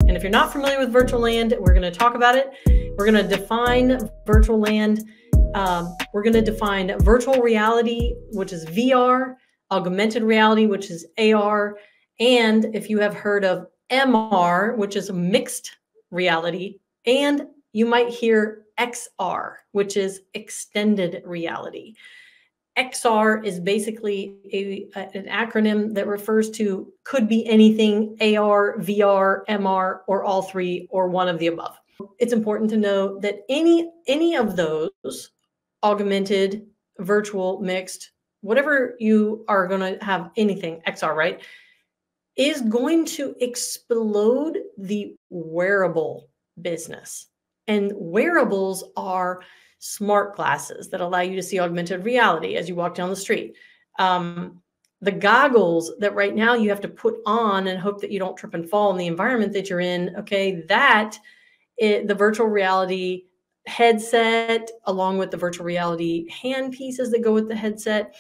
And if you're not familiar with virtual land, we're going to talk about it. We're going to define virtual land. We're going to define virtual reality, which is VR, augmented reality, which is AR. And if you have heard of MR, which is mixed reality, and you might hear XR, which is extended reality. XR is basically an acronym that refers to could be anything, AR, VR, MR, or all three, or one of the above. It's important to know that any of those, augmented, virtual, mixed, whatever you are going to have, anything, XR, right, is going to explode the wearable business. And wearables are smart glasses that allow you to see augmented reality as you walk down the street. The goggles that right now you have to put on and hope that you don't trip and fall in the environment that you're in, okay, the virtual reality headset, along with the virtual reality hand pieces that go with the headset,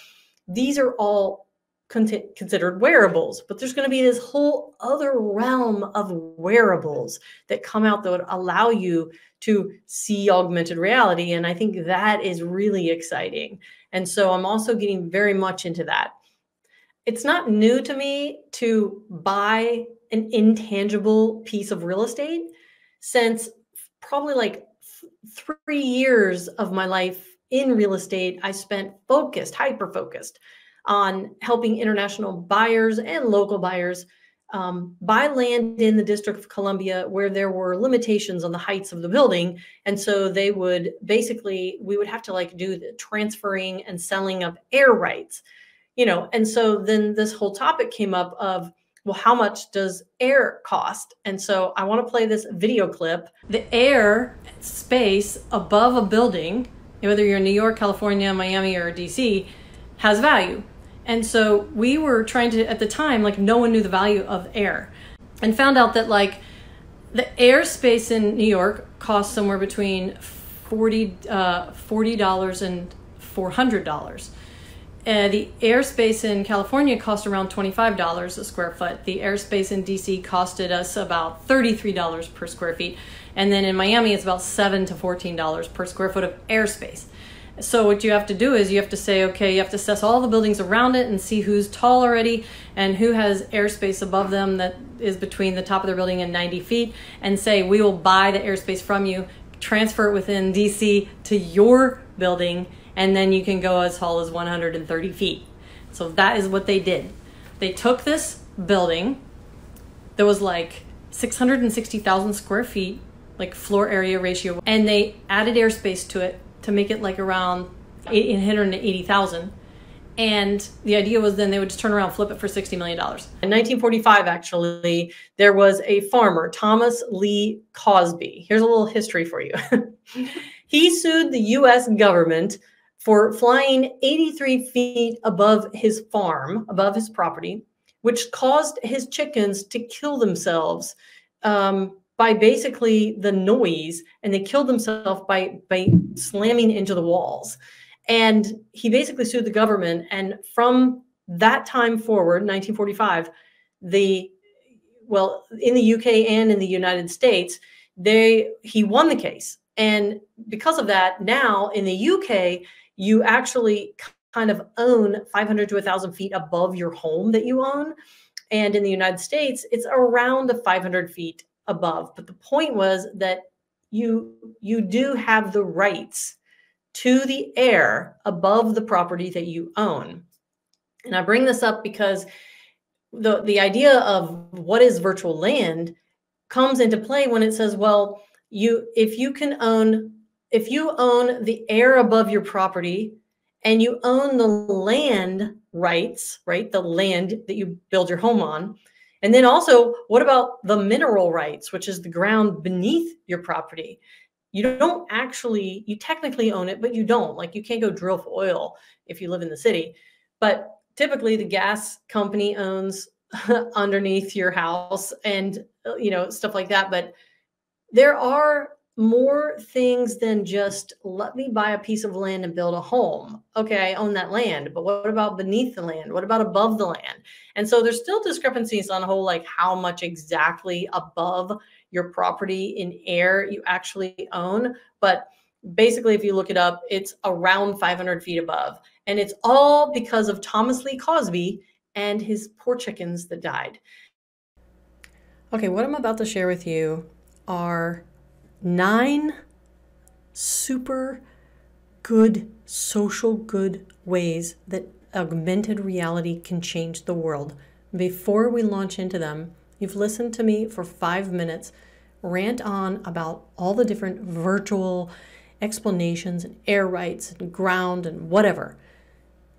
these are all considered wearables. But there's going to be this whole other realm of wearables that come out that would allow you to see augmented reality. And I think that is really exciting. And so I'm also getting very much into that. It's not new to me to buy an intangible piece of real estate, since probably like 3 years of my life in real estate, I spent hyper-focused on helping international buyers and local buyers buy land in the District of Columbia where there were limitations on the heights of the building. And so we would have to like do the transferring and selling of air rights, and so then this whole topic came up of, well, how much does air cost? And so I want to play this video clip. The air space above a building, whether you're in New York, California, Miami, or DC, has value. And so we were trying to, at the time, like no one knew the value of air, and found out that like the airspace in New York costs somewhere between $40 and $400. The airspace in California cost around $25 a square foot. The airspace in DC costed us about $33 per square feet. And then in Miami, it's about $7 to $14 per square foot of airspace. So what you have to do is you have to say, okay, you have to assess all the buildings around it and see who's tall already and who has airspace above them that is between the top of their building and 90 feet, and say, we will buy the airspace from you, transfer it within DC to your building, and then you can go as tall as 130 feet. So that is what they did. They took this building that was like 660,000 square feet, like floor area ratio, and they added airspace to it to make it like around 880,000. And the idea was then they would just turn around, flip it for $60 million. In 1945, actually, there was a farmer, Thomas Lee Cosby. Here's a little history for you. He sued the US government for flying 83 feet above his farm, above his property, which caused his chickens to kill themselves by basically the noise, and they killed themselves by slamming into the walls. And he basically sued the government. And from that time forward, 1945, in the UK and in the United States, he won the case. And because of that, now in the UK, you actually kind of own 500 to 1,000 feet above your home that you own. And in the United States, it's around 500 feet above. But the point was that you do have the rights to the air above the property that you own. And I bring this up because the idea of what is virtual land comes into play when it says, well, if you own the air above your property and you own the land rights, right? The land that you build your home on. And then also, what about the mineral rights, which is the ground beneath your property? You technically own it, but you don't. Like, you can't go drill for oil if you live in the city. But typically the gas company owns underneath your house and, stuff like that. But there are more things than just let me buy a piece of land and build a home. Okay, I own that land, but what about beneath the land? What about above the land? And so there's still discrepancies on whole, like how much exactly above your property in air you actually own. But basically, if you look it up, it's around 500 feet above. And it's all because of Thomas Lee Cosby and his poor chickens that died. Okay, what I'm about to share with you are 9 super good social good ways that augmented reality can change the world. Before we launch into them, you've listened to me for 5 minutes rant on about all the different virtual explanations and air rights and ground and whatever.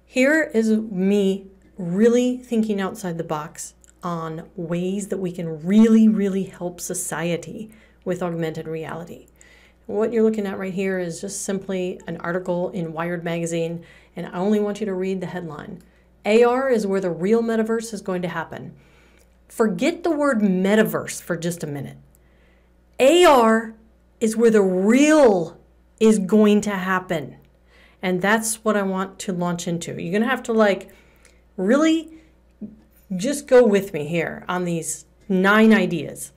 Here is me really thinking outside the box on ways that we can really help society with augmented reality. What you're looking at right here is just simply an article in Wired magazine, and I only want you to read the headline. AR is where the real metaverse is going to happen. Forget the word metaverse for just a minute. AR is where the real is going to happen. And that's what I want to launch into. You're going to have to really just go with me here on these 9 ideas.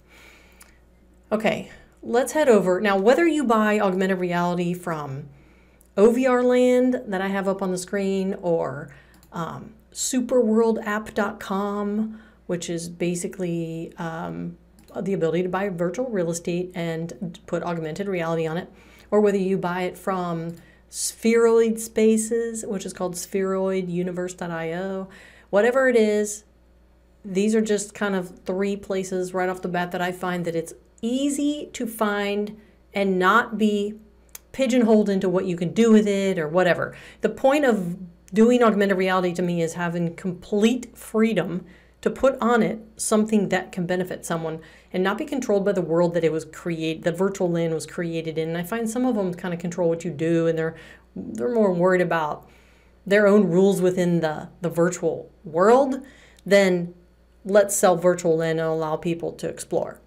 Okay, let's head over. Now, whether you buy augmented reality from OVR Land that I have up on the screen or superworldapp.com, which is basically the ability to buy virtual real estate and put augmented reality on it, or whether you buy it from Spheroid Spaces, which is called spheroiduniverse.io, whatever it is, these are just kind of 3 places right off the bat that I find that it's easy to find and not be pigeonholed into what you can do with it or whatever. The point of doing augmented reality to me is having complete freedom to put on it something that can benefit someone and not be controlled by the world that it was created, the virtual land was created in. And I find some of them kind of control what you do, and they're more worried about their own rules within the virtual world than let's sell virtual land and allow people to explore.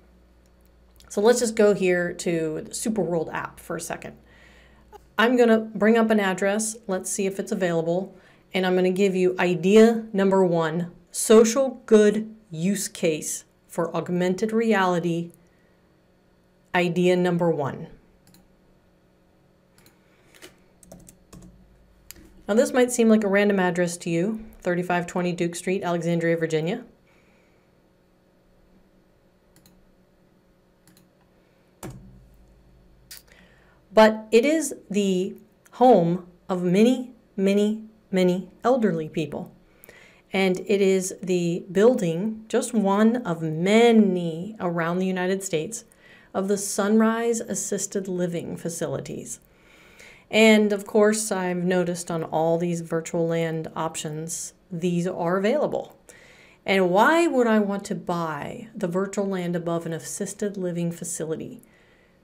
So let's just go here to the Superworld app for a second. I'm going to bring up an address. Let's see if it's available. And I'm going to give you idea number 1, social good use case for augmented reality. Idea number 1. Now this might seem like a random address to you, 3520 Duke Street, Alexandria, Virginia. But it is the home of many elderly people. And it is the building, just one of many around the United States, of the Sunrise Assisted Living facilities. And of course, I've noticed on all these virtual land options, these are available. And why would I want to buy the virtual land above an assisted living facility?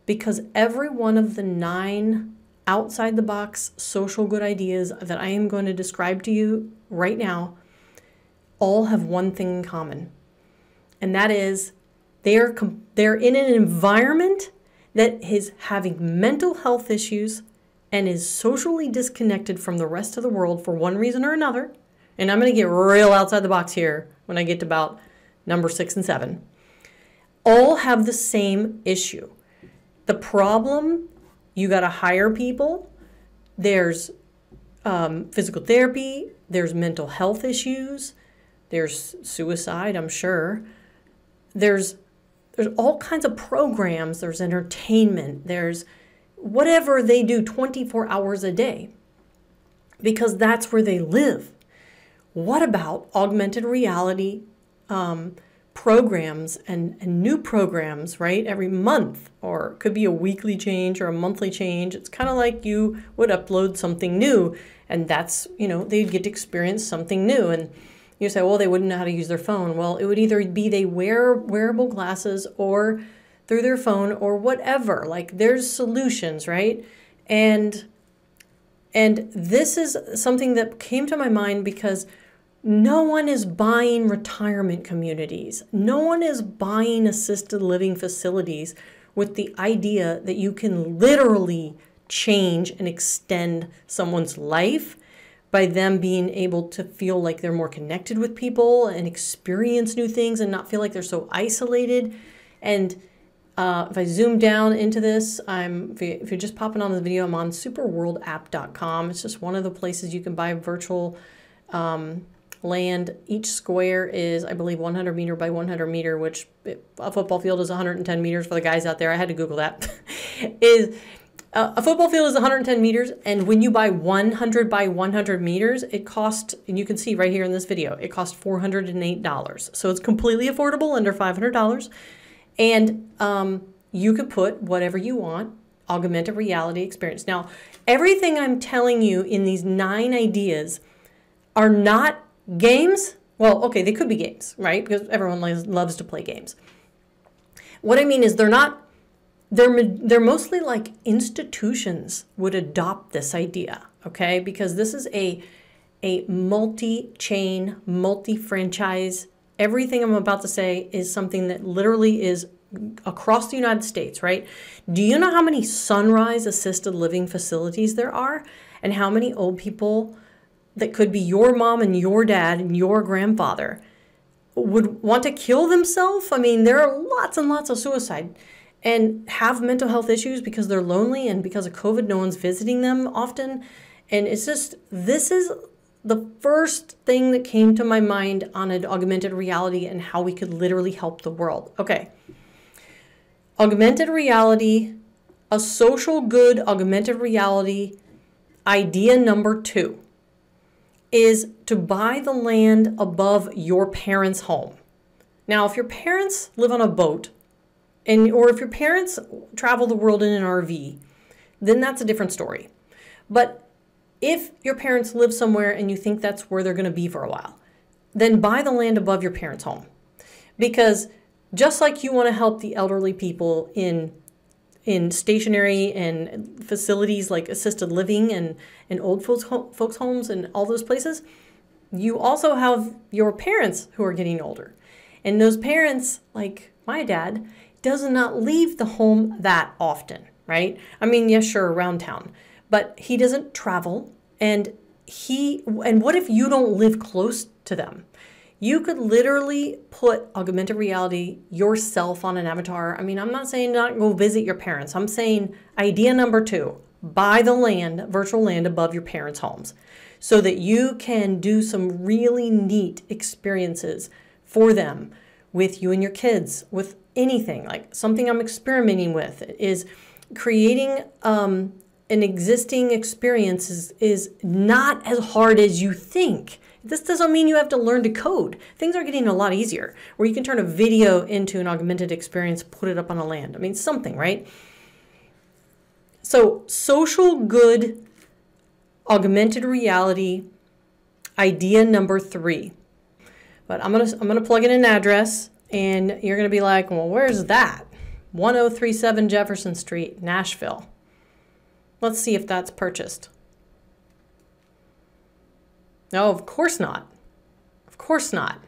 Because every one of the 9 outside the box social good ideas that I am going to describe to you right now all have one thing in common. And that is they're in an environment that is having mental health issues and is socially disconnected from the rest of the world for one reason or another. And I'm going to get real outside the box here when I get to about number 6 and 7. All have the same issue. The problem, you got to hire people. There's physical therapy. There's mental health issues. There's suicide, I'm sure. There's all kinds of programs. There's entertainment. There's whatever they do 24 hours a day because that's where they live. What about augmented reality programs and new programs, right? Every month, or it could be a weekly change or a monthly change. It's kind of like you would upload something new, and that's, they'd get to experience something new. And you say, well, they wouldn't know how to use their phone. Well, it would either be they wear wearable glasses or through their phone or whatever. Like there's solutions, right? And this is something that came to my mind because no one is buying retirement communities. No one is buying assisted living facilities with the idea that you can literally change and extend someone's life by them being able to feel like they're more connected with people and experience new things and not feel like they're so isolated. And if I zoom down into this, if you're just popping on the video, I'm on superworldapp.com. It's just one of the places you can buy virtual land. Each square is, I believe, 100 meter by 100 meter, which a football field is 110 meters for the guys out there. I had to Google that. A football field is 110 meters, and when you buy 100 by 100 meters, it costs, and you can see right here in this video, it costs $408. So it's completely affordable, under $500. And you could put whatever you want, augmented reality experience. Now, everything I'm telling you in these 9 ideas are not games. Well, okay, they could be games, right? Because everyone loves to play games. What I mean is they're mostly like institutions would adopt this idea, okay? Because this is a multi-chain, multi-franchise. Everything I'm about to say is something that literally is across the United States, right? Do you know how many Sunrise assisted living facilities there are? And how many old people that could be your mom and your dad and your grandfather would want to kill themselves? I mean, there are lots and lots of suicide and have mental health issues because they're lonely, and because of COVID, no one's visiting them often. And it's just, this is the first thing that came to my mind on an augmented reality and how we could literally help the world. Okay. Augmented reality, a social good augmented reality, idea number 2 is to buy the land above your parents' home. Now, if your parents live on a boat, or if your parents travel the world in an RV, then that's a different story. But if your parents live somewhere and you think that's where they're going to be for a while, then buy the land above your parents' home. Because just like you want to help the elderly people in stationary and facilities like assisted living and old folks homes and all those places, you also have your parents who are getting older. And those parents, like my dad, does not leave the home that often, right? I mean, yes, sure, around town, but he doesn't travel. And what if you don't live close to them? You could literally put augmented reality yourself on an avatar. I mean, I'm not saying not go visit your parents. I'm saying idea number 2, buy the land, virtual land above your parents' homes so that you can do some really neat experiences for them with you and your kids, with anything. Like something I'm experimenting with is creating an existing experience is not as hard as you think. This doesn't mean you have to learn to code. Things are getting a lot easier where you can turn a video into an augmented experience, put it up on a land. I mean, something, right? So social good augmented reality idea number 3. But I'm gonna plug in an address, and you're gonna be like, well, where's that? 1037 Jefferson Street, Nashville. Let's see if that's purchased. No, of course not. Of course not.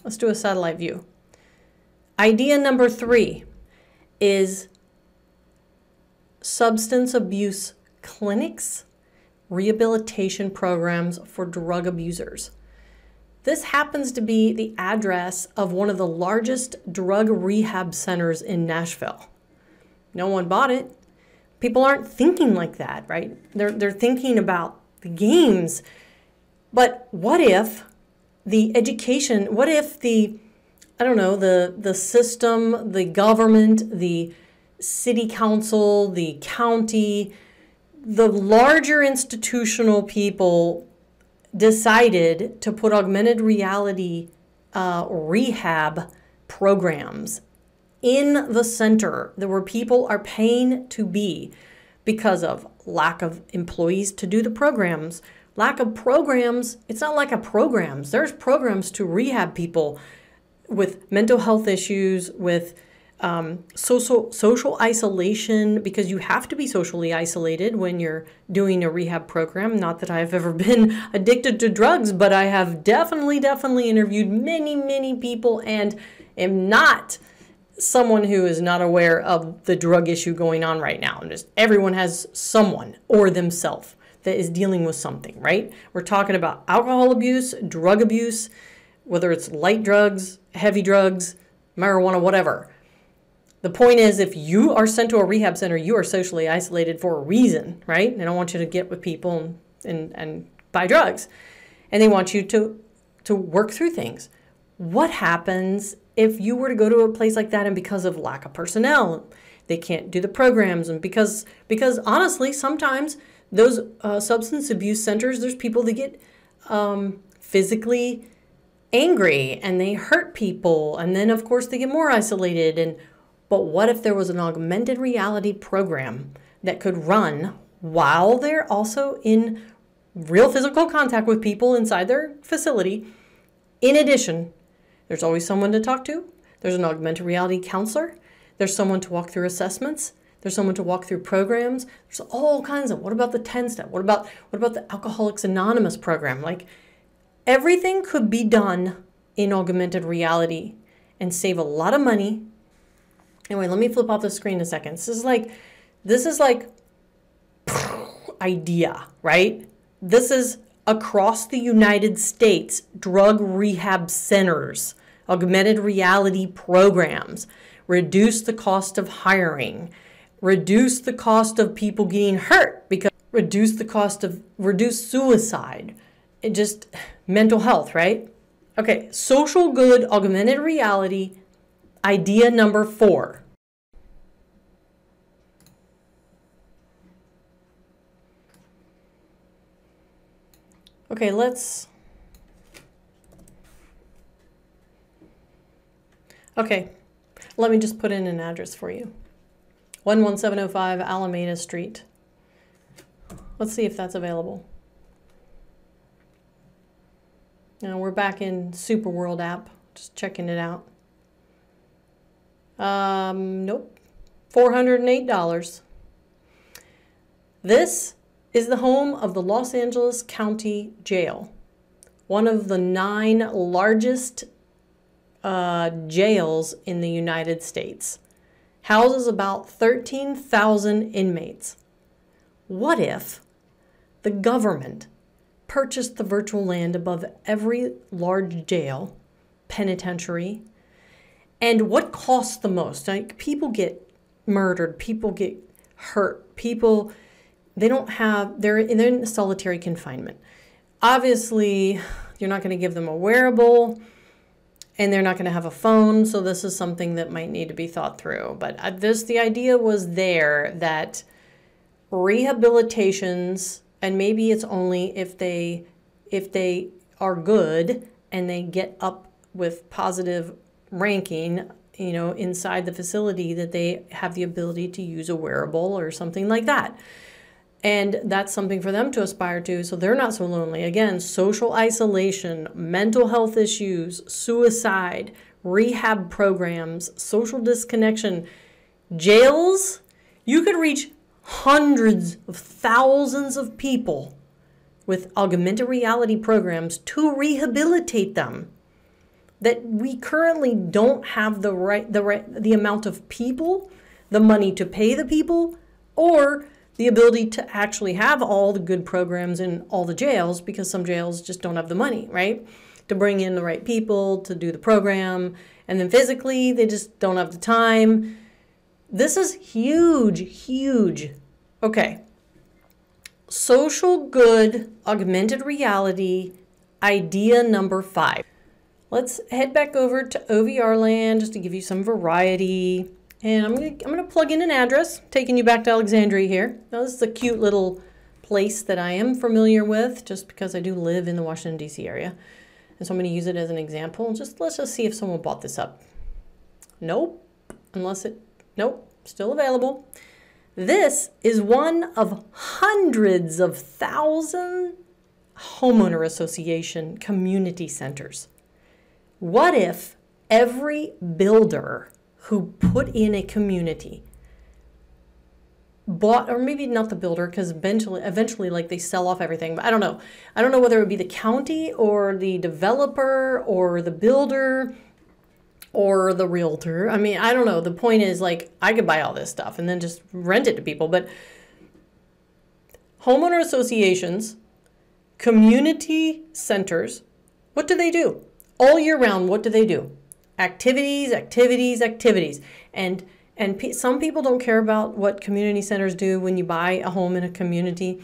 Let's do a satellite view. Idea number 3 is substance abuse clinics, rehabilitation programs for drug abusers. This happens to be the address of one of the largest drug rehab centers in Nashville. No one bought it. People aren't thinking like that, right? They're thinking about the games. But what if the education, what if the, I don't know, the system, the government, the city council, the county, the larger institutional people decided to put augmented reality rehab programs in the center where people are paying to be because of lack of employees to do the programs, lack of programs. It's not lack of programs. There's programs to rehab people with mental health issues, with social isolation, because you have to be socially isolated when you're doing a rehab program. Not that I've ever been addicted to drugs, but I have definitely interviewed many people and am not someone who is not aware of the drug issue going on right now. And just everyone has someone or themselves that is dealing with something, right? We're talking about alcohol abuse, drug abuse, whether it's light drugs, heavy drugs, marijuana, whatever. The point is, if you are sent to a rehab center, you are socially isolated for a reason, right? They don't want you to get with people and buy drugs. And they want you to work through things. What happens if you were to go to a place like that and because of lack of personnel, they can't do the programs? And because honestly, sometimes those substance abuse centers, there's people that get physically angry and they hurt people. And then, of course, they get more isolated. But what if there was an augmented reality program that could run while they're also in real physical contact with people inside their facility? In addition, there's always someone to talk to. There's an augmented reality counselor. There's someone to walk through assessments. There's someone to walk through programs. There's all kinds of, what about the 10-step? What about the Alcoholics Anonymous program? Like, everything could be done in augmented reality and save a lot of money. Anyway, let me flip off the screen a second. This is like idea, right? This is across the United States, drug rehab centers, augmented reality programs, reduce the cost of hiring, reduce the cost of people getting hurt, because reduce suicide, just mental health, right? Okay, social good augmented reality, idea number 4. Okay, let me just put in an address for you. 11705 Alameda Street. Let's see if that's available. Now we're back in Super World app, just checking it out. Nope, $408. This is the home of the Los Angeles County Jail, one of the 9 largest jails in the United States. Houses about 13,000 inmates. What if the government purchased the virtual land above every large jail, penitentiary? And what costs the most? Like, people get murdered, people get hurt, people, they're in solitary confinement. Obviously, you're not going to give them a wearable, and they're not going to have a phone, so this is something that might need to be thought through. But the idea was there that rehabilitations, and maybe it's only if they are good and they get up with positive ranking, inside the facility, that they have the ability to use a wearable or something like that. And that's something for them to aspire to, so they're not so lonely. Again, social isolation, mental health issues, suicide, rehab programs, social disconnection. Jails, you could reach hundreds of thousands of people with augmented reality programs to rehabilitate them. That we currently don't have the amount of people, the money to pay the people, or the ability to actually have all the good programs in all the jails, because some jails just don't have the money, right? To bring in the right people to do the program. And then physically, they just don't have the time. This is huge, huge. Okay. Social good augmented reality, idea number 5. Let's head back over to OVR land just to give you some variety. And I'm gonna plug in an address, taking you back to Alexandria here. Now, this is a cute little place that I am familiar with, just because I do live in the Washington, D.C. area. And so I'm gonna use it as an example. Let's just see if someone bought this up. Nope, nope, still available. This is one of hundreds of thousand homeowner association community centers. What if every builder who put in a community bought, or maybe not the builder, because eventually like they sell off everything, but I don't know whether it would be the county or the developer or the builder or the realtor. I mean, I don't know. The point is, like, I could buy all this stuff and then just rent it to people. But homeowner associations, community centers, what do they do? All year round, what do they do? Activities, activities, activities. And some people don't care about what community centers do when you buy a home in a community,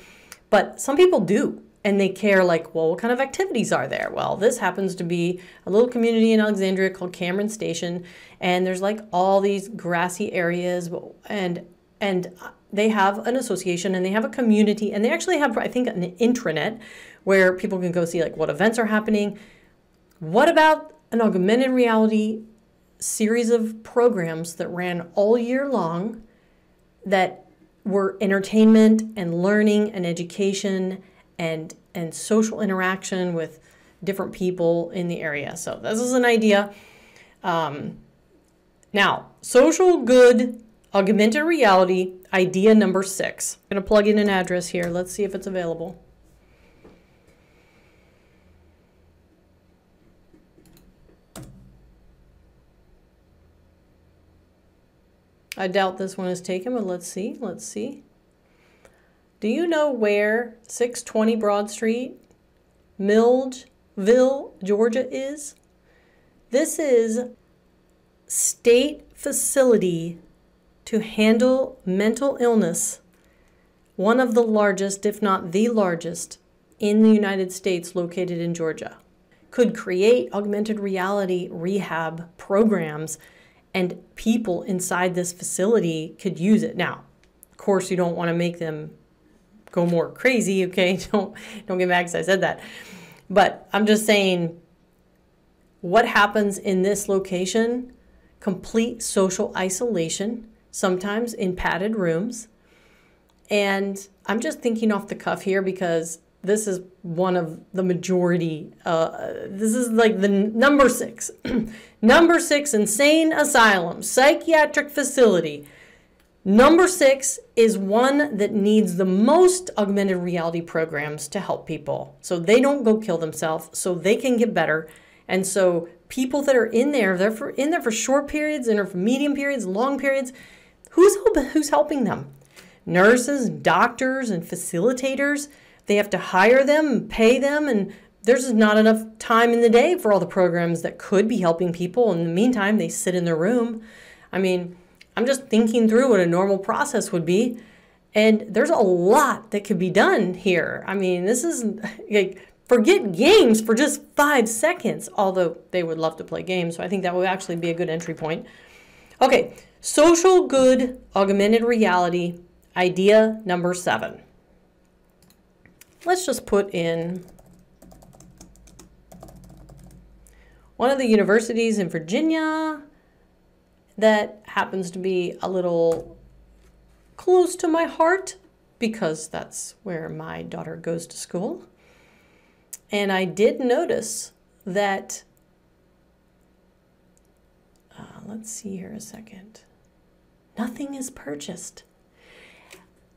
but some people do. And they care, like, well, what kind of activities are there? Well, this happens to be a little community in Alexandria called Cameron Station, and there's like all these grassy areas, and they have an association and they have a community, and they actually have, I think, an intranet where people can go see like what events are happening. What about an augmented reality series of programs that ran all year long that were entertainment and learning and education and social interaction with different people in the area? So this is an idea. Now, social good augmented reality idea number 6. I'm going to plug in an address here. Let's see if it's available. I doubt this one is taken, but let's see. Let's see. Do you know where 620 Broad Street, Millville, Georgia is? This is state facility to handle mental illness, one of the largest, if not the largest, in the United States, located in Georgia. Could create augmented reality rehab programs, and people inside this facility could use it. Now, of course, you don't want to make them go more crazy, okay? Don't get mad because I said that. But I'm just saying, what happens in this location? Complete social isolation, sometimes in padded rooms. And I'm just thinking off the cuff here because this is one of the majority. This is like the number 6. Number 6, insane asylum, psychiatric facility. Number 6 is one that needs the most augmented reality programs to help people so they don't go kill themselves, so they can get better. And so people that are in there, they're in there for short periods, and for medium periods, long periods. Who's helping them? Nurses, doctors, and facilitators. They have to hire them and pay them, and there's just not enough time in the day for all the programs that could be helping people. In the meantime, they sit in their room. I mean, I'm just thinking through what a normal process would be, and there's a lot that could be done here. I mean, this is like, forget games for just 5 seconds, although they would love to play games, so I think that would actually be a good entry point. Okay, social good augmented reality idea number 7. Let's just put in one of the universities in Virginia that happens to be a little close to my heart because that's where my daughter goes to school. And I did notice that, let's see here a second. Nothing is purchased.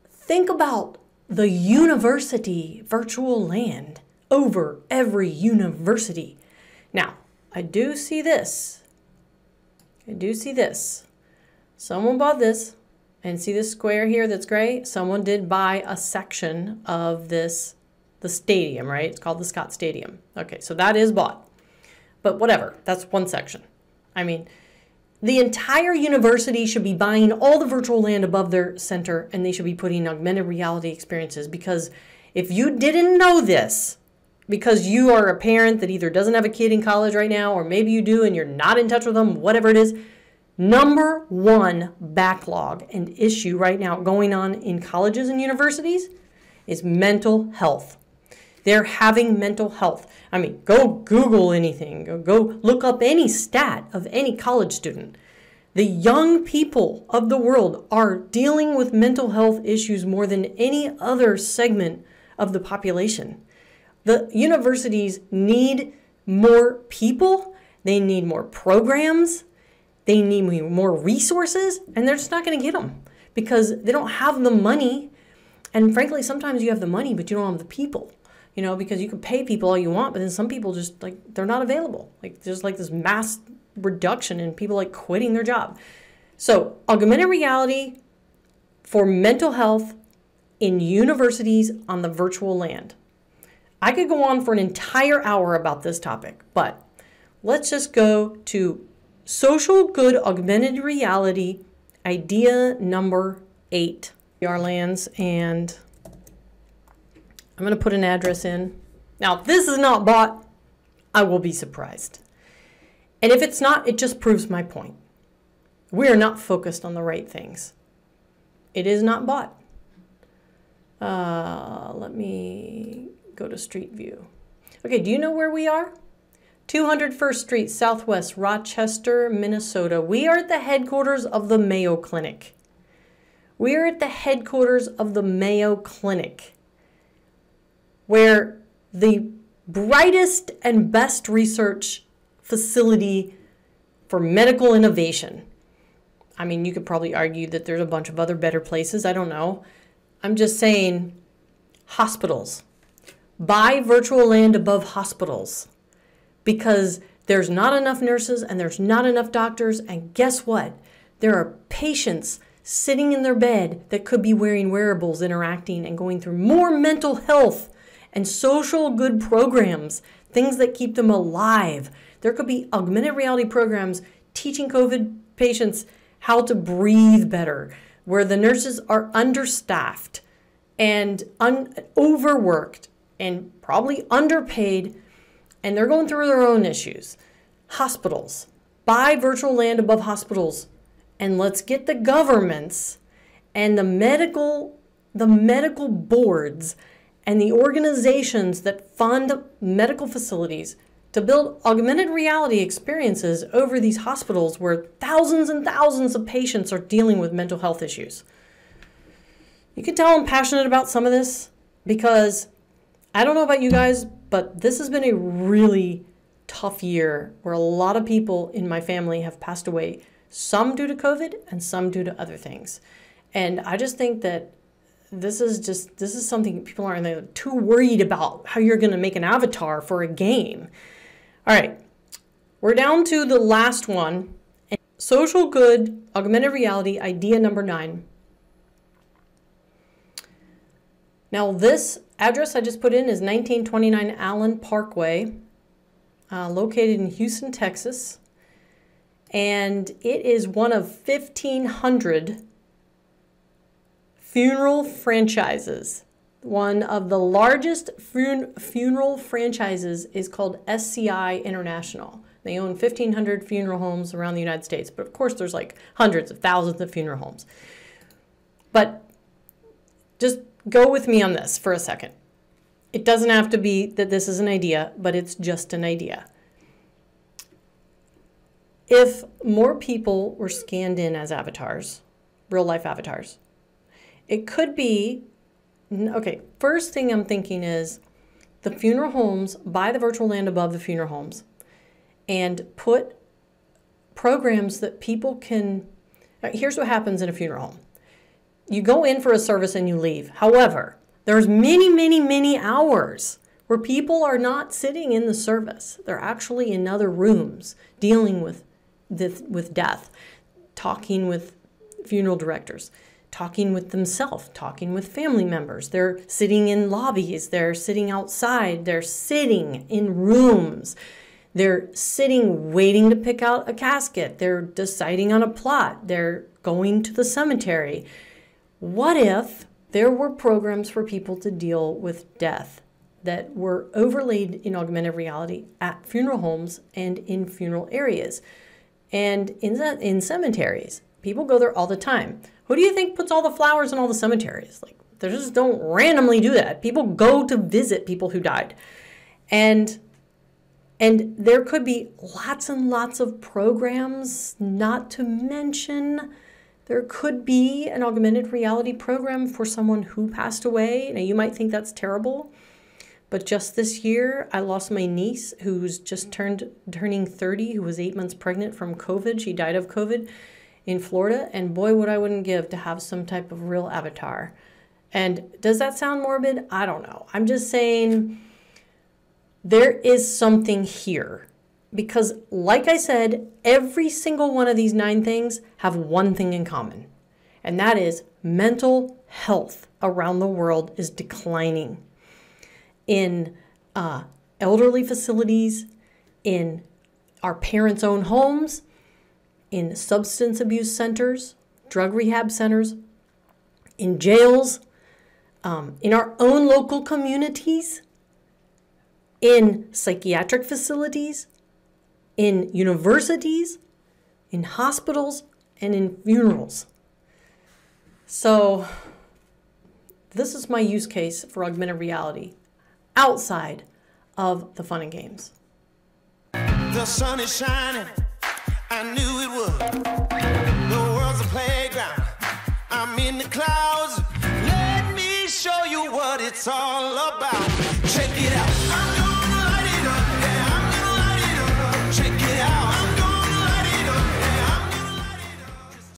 Think about the university virtual land over every university. Now, I do see this. Someone bought this, and see this square here that's gray? Someone did buy a section of this, the stadium, right? It's called the Scott Stadium. Okay, so that is bought. But whatever, that's one section. I mean, the entire university should be buying all the virtual land above their center, and they should be putting augmented reality experiences, because if you didn't know this, because you are a parent that either doesn't have a kid in college right now, or maybe you do and you're not in touch with them, whatever it is, number 1 backlog and issue right now going on in colleges and universities is mental health. They're having mental health. I mean, go Google anything, go look up any stat of any college student. The young people of the world are dealing with mental health issues more than any other segment of the population. The universities need more people, they need more programs, they need more resources, and they're just not going to get them because they don't have the money. And frankly, sometimes you have the money, but you don't have the people, because you can pay people all you want, but then some people just, like, they're not available. Like, there's like this mass, reduction in people like quitting their job. So augmented reality for mental health in universities on the virtual land. I could go on for an entire hour about this topic, but let's just go to social good augmented reality idea number 8. VR lands, and I'm going to put an address in. Now, if this is not bought, I will be surprised. And if it's not, it just proves my point. We are not focused on the right things. It is not bought. Let me go to Street View. Okay, do you know where we are? 201st Street, Southwest, Rochester, Minnesota. We are at the headquarters of the Mayo Clinic. We are at the headquarters of the Mayo Clinic, where the brightest and best research facility for medical innovation. I mean, you could probably argue that there's a bunch of other better places. I don't know. I'm just saying hospitals. Buy virtual land above hospitals, because there's not enough nurses and there's not enough doctors. And guess what? There are patients sitting in their bed that could be wearing wearables, interacting and going through more mental health and social good programs, things that keep them alive. There could be augmented reality programs teaching COVID patients how to breathe better, where the nurses are understaffed and overworked and probably underpaid, and they're going through their own issues. Hospitals. Buy virtual land above hospitals, and let's get the governments and the medical boards and the organizations that fund medical facilities to build augmented reality experiences over these hospitals where thousands and thousands of patients are dealing with mental health issues. You can tell I'm passionate about some of this because I don't know about you guys, but this has been a really tough year where a lot of people in my family have passed away, some due to COVID and some due to other things. And I just think that this is something people aren't too worried about, how you're going to make an avatar for a game. All right, we're down to the last one. Social good augmented reality idea number 9. Now this address I just put in is 1929 Allen Parkway, located in Houston, Texas. And it is one of 1,500 funeral franchises. One of the largest funeral franchises is called SCI International. They own 1,500 funeral homes around the United States. But of course, there's like hundreds of thousands of funeral homes. But just go with me on this for a second. It doesn't have to be that this is an idea, but it's just an idea. If more people were scanned in as avatars, real life avatars, it could be, okay, first thing I'm thinking is the funeral homes, buy the virtual land above the funeral homes and put programs that people can, here's what happens in a funeral home. You go in for a service and you leave. However, there's many, many, many hours where people are not sitting in the service. They're actually in other rooms dealing with death, talking with funeral directors, talking with themselves, talking with family members. They're sitting in lobbies. They're sitting outside. They're sitting in rooms. They're sitting waiting to pick out a casket. They're deciding on a plot. They're going to the cemetery. What if there were programs for people to deal with death that were overlaid in augmented reality at funeral homes and in funeral areas and in cemeteries? People go there all the time. Who do you think puts all the flowers in all the cemeteries? Like, they just don't randomly do that. People go to visit people who died. And there could be lots and lots of programs, not to mention there could be an augmented reality program for someone who passed away. Now, you might think that's terrible, but just this year, I lost my niece who's just turning 30, who was 8 months pregnant from COVID. She died of COVID in Florida, and boy, what I wouldn't give to have some type of real avatar. And does that sound morbid? I don't know. I'm just saying there is something here Because, like I said, every single one of these 9 things have one thing in common, and that is mental health around the world is declining. In elderly facilities, in our parents' own homes, in substance abuse centers, drug rehab centers, in jails, in our own local communities, in psychiatric facilities, in universities, in hospitals, and in funerals. So this is my use case for augmented reality outside of the fun and games. The sun is shining, I knew it would. The world's a playground, I'm in the clouds. Let me show you what it's all about.